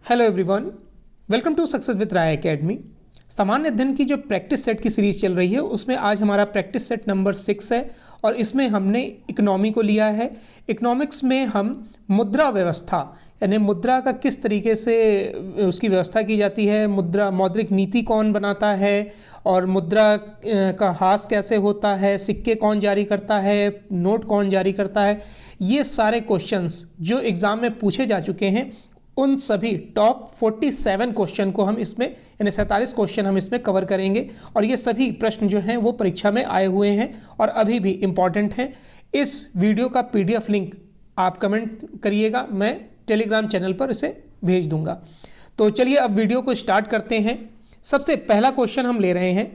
Hello everyone, welcome to success with Rai academy. सामान्य अध्ययन की जो प्रैक्टिस सेट की सीरीज़ चल रही है उसमें आज हमारा प्रैक्टिस सेट नंबर 6 है और इसमें हमने इकोनॉमी को लिया है। इकोनॉमिक्स में हम मुद्रा व्यवस्था यानी मुद्रा का किस तरीके से उसकी व्यवस्था की जाती है, मुद्रा मौद्रिक नीति कौन बनाता है और मुद्रा का ह्रास कैसे होता है, सिक्के कौन जारी करता है, नोट कौन जारी करता है, ये सारे क्वेश्चंस जो एग्ज़ाम में पूछे जा चुके हैं उन सभी टॉप 47 क्वेश्चन को हम इसमें यानी 47 क्वेश्चन हम इसमें कवर करेंगे और ये सभी प्रश्न जो हैं वो परीक्षा में आए हुए हैं और अभी भी इम्पॉर्टेंट हैं। इस वीडियो का PDF लिंक आप कमेंट करिएगा, मैं टेलीग्राम चैनल पर इसे भेज दूंगा। तो चलिए अब वीडियो को स्टार्ट करते हैं। सबसे पहला क्वेश्चन हम ले रहे हैं,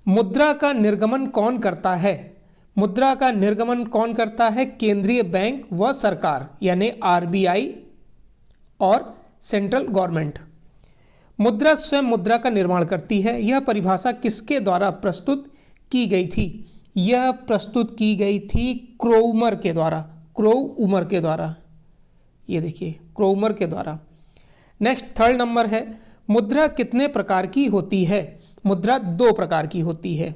मुद्रा का निर्गमन कौन करता है? मुद्रा का निर्गमन कौन करता है? केंद्रीय बैंक व सरकार यानी RBI और सेंट्रल गवर्नमेंट। मुद्रा स्वयं मुद्रा का निर्माण करती है। यह परिभाषा किसके द्वारा प्रस्तुत की गई थी? यह प्रस्तुत की गई थी क्रोउमर के द्वारा। क्रोउमर के द्वारा, ये देखिए क्रोउमर के द्वारा। नेक्स्ट थर्ड नंबर है, मुद्रा कितने प्रकार की होती है? मुद्रा 2 प्रकार की होती है।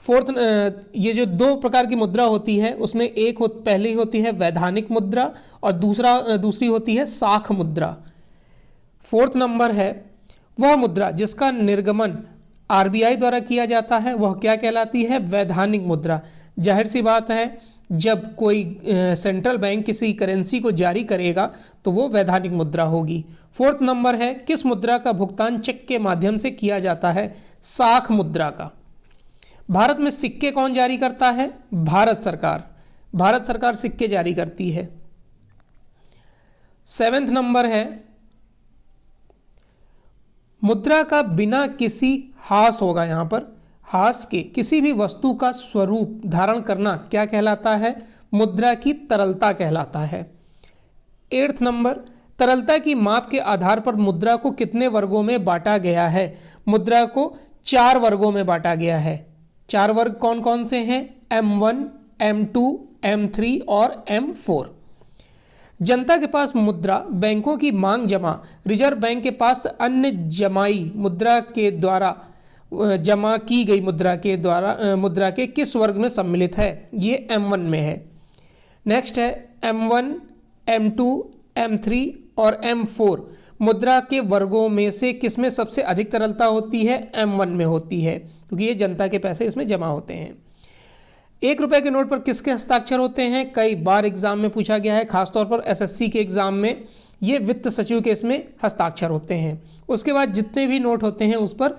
फोर्थ, ये जो 2 प्रकार की मुद्रा होती है उसमें पहली होती है वैधानिक मुद्रा और दूसरी होती है साख मुद्रा। फोर्थ नंबर है, वह मुद्रा जिसका निर्गमन RBI द्वारा किया जाता है वह क्या कहलाती है? वैधानिक मुद्रा। जाहिर सी बात है, जब कोई सेंट्रल बैंक किसी करेंसी को जारी करेगा तो वो वैधानिक मुद्रा होगी। फोर्थ नंबर है, किस मुद्रा का भुगतान चेक के माध्यम से किया जाता है? साख मुद्रा का। भारत में सिक्के कौन जारी करता है? भारत सरकार। भारत सरकार सिक्के जारी करती है। 7वां नंबर है, मुद्रा का बिना किसी ह्रास होगा, यहां पर ह्रास के किसी भी वस्तु का स्वरूप धारण करना क्या कहलाता है? मुद्रा की तरलता कहलाता है। 8वां नंबर, तरलता की माप के आधार पर मुद्रा को कितने वर्गों में बांटा गया है? मुद्रा को 4 वर्गों में बांटा गया है। 4 वर्ग कौन कौन से हैं? M1, M2, M3 और M4। जनता के पास मुद्रा, बैंकों की मांग जमा, रिजर्व बैंक के पास अन्य जमाई मुद्रा के द्वारा जमा की गई मुद्रा के किस वर्ग में सम्मिलित है? ये M1 में है। नेक्स्ट है M1, M2, M3 और M4 मुद्रा के वर्गों में से किसमें सबसे अधिक तरलता होती है? M1 में होती है, क्योंकि ये जनता के पैसे इसमें जमा होते हैं। 1 रुपए के नोट पर किसके हस्ताक्षर होते हैं? कई बार एग्जाम में पूछा गया है, खासतौर पर SSC के एग्जाम में ये वित्त सचिव के इसमें हस्ताक्षर होते हैं। उसके बाद जितने भी नोट होते हैं उस पर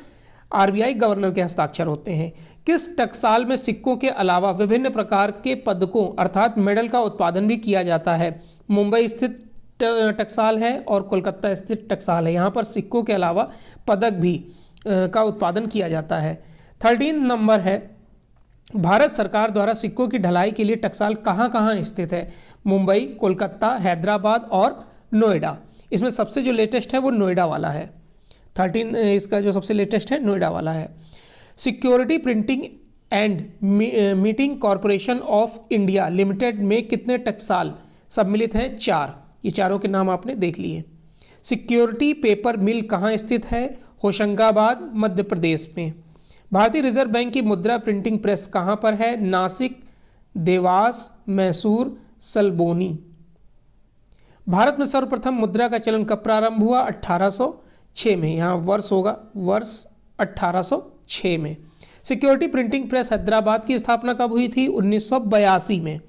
RBI गवर्नर के हस्ताक्षर होते हैं। किस टकसाल में सिक्कों के अलावा विभिन्न प्रकार के पदकों अर्थात मेडल का उत्पादन भी किया जाता है? मुंबई स्थित टकसाल है और कोलकाता स्थित टकसाल है। यहाँ पर सिक्कों के अलावा पदक भी का उत्पादन किया जाता है। 13 नंबर है, भारत सरकार द्वारा सिक्कों की ढलाई के लिए टकसाल कहाँ कहाँ स्थित है? मुंबई, कोलकाता, हैदराबाद और नोएडा। इसमें सबसे जो लेटेस्ट है वो नोएडा वाला है। 13 इसका जो सबसे लेटेस्ट है नोएडा वाला है। Security printing and meeting corporation of India limited में कितने टकसाल सम्मिलित हैं? 4। ये चारों के नाम आपने देख लिए। सिक्योरिटी पेपर मिल कहाँ स्थित है? होशंगाबाद, मध्य प्रदेश में। भारतीय रिजर्व बैंक की मुद्रा प्रिंटिंग प्रेस कहाँ पर है? नासिक, देवास, मैसूर, सलबोनी। भारत में सर्वप्रथम मुद्रा का चलन कब प्रारंभ हुआ? 1806 में। यहाँ वर्ष होगा वर्ष 1806 में। सिक्योरिटी प्रिंटिंग प्रेस हैदराबाद की स्थापना कब हुई थी? 1982 में।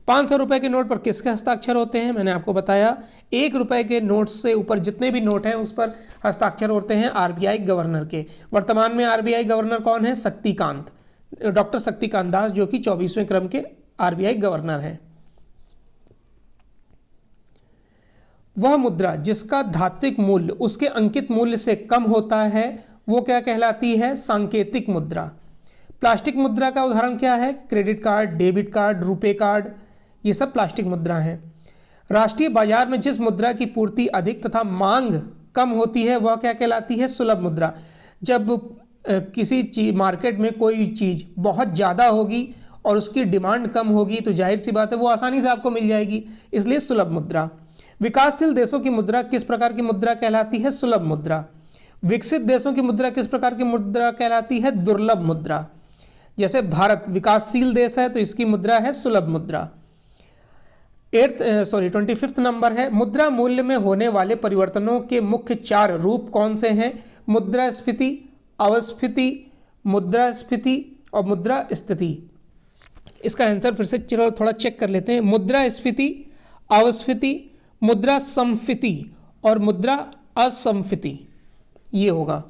500 रुपए के नोट पर किसके हस्ताक्षर होते हैं? मैंने आपको बताया 1 रुपए के नोट से ऊपर जितने भी नोट हैं उस पर हस्ताक्षर होते हैं RBI गवर्नर के। वर्तमान में RBI गवर्नर कौन है? शक्तिकांत, डॉक्टर शक्तिकांत दास, जो कि 24वें क्रम के RBI गवर्नर हैं। वह मुद्रा जिसका धात्विक मूल्य उसके अंकित मूल्य से कम होता है वो क्या कहलाती है? सांकेतिक मुद्रा। प्लास्टिक मुद्रा का उदाहरण क्या है? Credit card, debit card, RuPay card, ये सब प्लास्टिक मुद्रा हैं। राष्ट्रीय बाजार में जिस मुद्रा की पूर्ति अधिक तथा मांग कम होती है वह क्या कहलाती है? सुलभ मुद्रा। जब किसी मार्केट में कोई चीज़ बहुत ज़्यादा होगी और उसकी डिमांड कम होगी तो जाहिर सी बात है वो आसानी से आपको मिल जाएगी, इसलिए सुलभ मुद्रा। विकासशील देशों की मुद्रा किस प्रकार की मुद्रा कहलाती है? सुलभ मुद्रा। विकसित देशों की मुद्रा किस प्रकार की मुद्रा कहलाती है? दुर्लभ मुद्रा। जैसे भारत विकासशील देश है तो इसकी मुद्रा है सुलभ मुद्रा। 25th नंबर है, मुद्रा मूल्य में होने वाले परिवर्तनों के मुख्य 4 रूप कौन से हैं? मुद्रास्फीति, अवस्फीति, मुद्रास्फीति और मुद्रा स्थिति। इसका आंसर फिर से चलो थोड़ा चेक कर लेते हैं। मुद्रास्फीति, अवस्फीति, मुद्रा संस्फीति और मुद्रा असंस्फीति, ये होगा।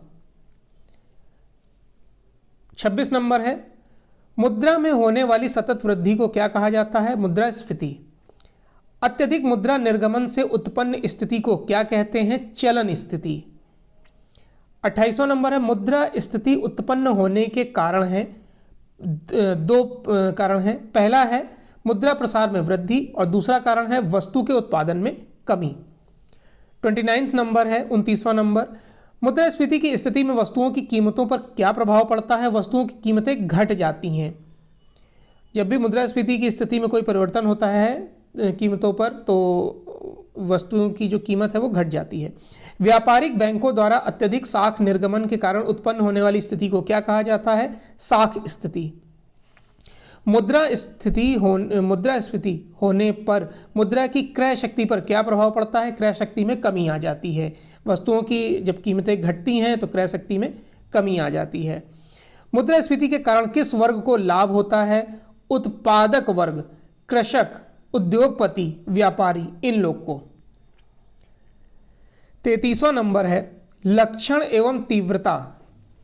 26 नंबर है, मुद्रा में होने वाली सतत वृद्धि को क्या कहा जाता है? मुद्रास्फीति। अत्यधिक मुद्रा निर्गमन से उत्पन्न स्थिति को क्या कहते हैं? चलन स्थिति। 28वां नंबर है, मुद्रा स्थिति उत्पन्न होने के कारण है, 2 कारण हैं। पहला है मुद्रा प्रसार में वृद्धि और दूसरा कारण है वस्तु के उत्पादन में कमी। 29वां नंबर है, 29वां नंबर, मुद्रास्फीति की स्थिति में वस्तुओं की कीमतों पर क्या प्रभाव पड़ता है? वस्तुओं की कीमतें घट जाती हैं। जब भी मुद्रास्फीति की स्थिति में कोई परिवर्तन होता है कीमतों पर तो वस्तुओं की जो कीमत है वो घट जाती है। व्यापारिक बैंकों द्वारा अत्यधिक साख निर्गमन के कारण उत्पन्न होने वाली स्थिति को क्या कहा जाता है? साख स्थिति। मुद्रास्फीति होने पर मुद्रा की क्रय शक्ति पर क्या प्रभाव पड़ता है? क्रय शक्ति में कमी आ जाती है। वस्तुओं की जब कीमतें घटती हैं तो क्रय शक्ति में कमी आ जाती है। मुद्रास्फीति के कारण किस वर्ग को लाभ होता है? उत्पादक वर्ग, कृषक, उद्योगपति, व्यापारी, इन लोग को। 33वां नंबर है, लक्षण एवं तीव्रता।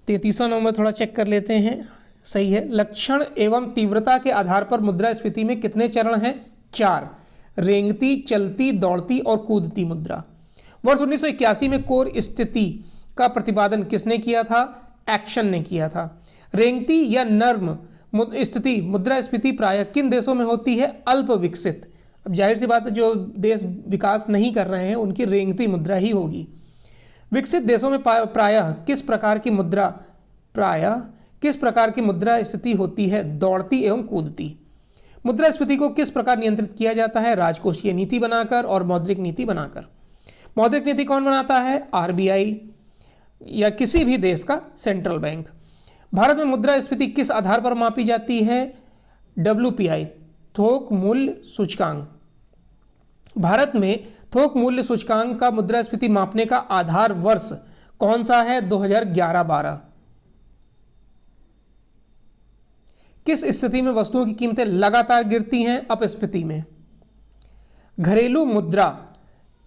33वां नंबर थोड़ा चेक कर लेते हैं। सही है, लक्षण एवं तीव्रता के आधार पर मुद्रास्फीति में कितने चरण हैं? 4। रेंगती, चलती, दौड़ती और कूदती मुद्रा। वर्ष 1981 में कोर स्थिति का प्रतिपादन किसने किया था? एक्शन ने किया था। रेंगती या नर्म स्थिति मुद्रास्फीति प्रायः किन देशों में होती है? अल्प विकसित। अब जाहिर सी बात है, जो देश विकास नहीं कर रहे हैं उनकी रेंगती मुद्रा ही होगी। विकसित देशों में प्रायः किस प्रकार की मुद्रा स्थिति होती है? दौड़ती एवं कूदती। मुद्रास्फीति को किस प्रकार नियंत्रित किया जाता है? राजकोषीय नीति बनाकर और मौद्रिक नीति बनाकर। मौद्रिक नीति कौन बनाता है? RBI या किसी भी देश का सेंट्रल बैंक। भारत में मुद्रास्फीति किस आधार पर मापी जाती है? WPI, थोक मूल्य सूचकांक। भारत में थोक मूल्य सूचकांक का मुद्रास्फीति मापने का आधार वर्ष कौन सा है? 2011-12। किस स्थिति में वस्तुओं की कीमतें लगातार गिरती हैं? अपस्फीति में। घरेलू मुद्रा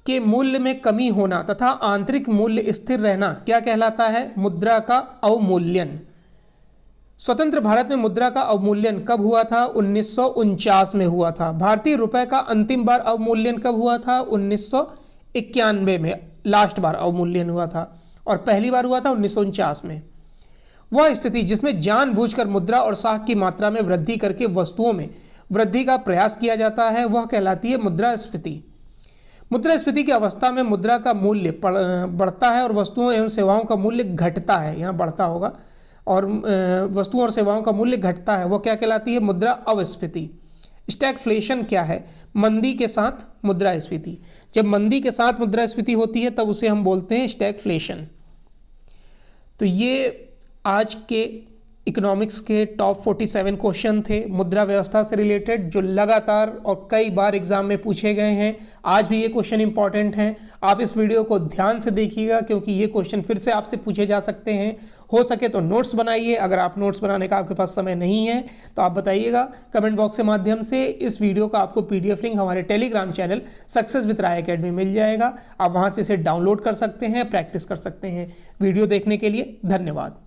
के मूल्य में कमी होना तथा आंतरिक मूल्य स्थिर रहना क्या कहलाता है? मुद्रा का अवमूल्यन। स्वतंत्र भारत में मुद्रा का अवमूल्यन कब हुआ था? 1949 में हुआ था। भारतीय रुपए का अंतिम बार अवमूल्यन कब हुआ था? 1991 में लास्ट बार अवमूल्यन हुआ था और पहली बार हुआ था 1949 में। वह स्थिति जिसमें जानबूझकर मुद्रा और साख की मात्रा में वृद्धि करके वस्तुओं में वृद्धि का प्रयास किया जाता है वह कहलाती है मुद्रास्फीति। मुद्रास्फीति की अवस्था में मुद्रा का मूल्य बढ़ता है और वस्तुओं एवं सेवाओं का मूल्य घटता है। यहाँ बढ़ता होगा और वस्तुओं और सेवाओं का मूल्य घटता है, वो क्या कहलाती है? मुद्रा अवस्फीति। स्टैगफ्लेशन क्या है? मंदी के साथ मुद्रास्फीति। जब मंदी के साथ मुद्रास्फीति होती है तब उसे हम बोलते हैं स्टैगफ्लेशन। तो ये आज के इकोनॉमिक्स के टॉप 47 क्वेश्चन थे मुद्रा व्यवस्था से रिलेटेड, जो लगातार और कई बार एग्जाम में पूछे गए हैं। आज भी ये क्वेश्चन इंपॉर्टेंट हैं। आप इस वीडियो को ध्यान से देखिएगा क्योंकि ये क्वेश्चन फिर से आपसे पूछे जा सकते हैं। हो सके तो नोट्स बनाइए। अगर आप नोट्स बनाने का आपके पास समय नहीं है तो आप बताइएगा कमेंट बॉक्स के माध्यम से। इस वीडियो का आपको PDF लिंक हमारे telegram channel success with Rai academy मिल जाएगा। आप वहाँ से इसे डाउनलोड कर सकते हैं, प्रैक्टिस कर सकते हैं। वीडियो देखने के लिए धन्यवाद।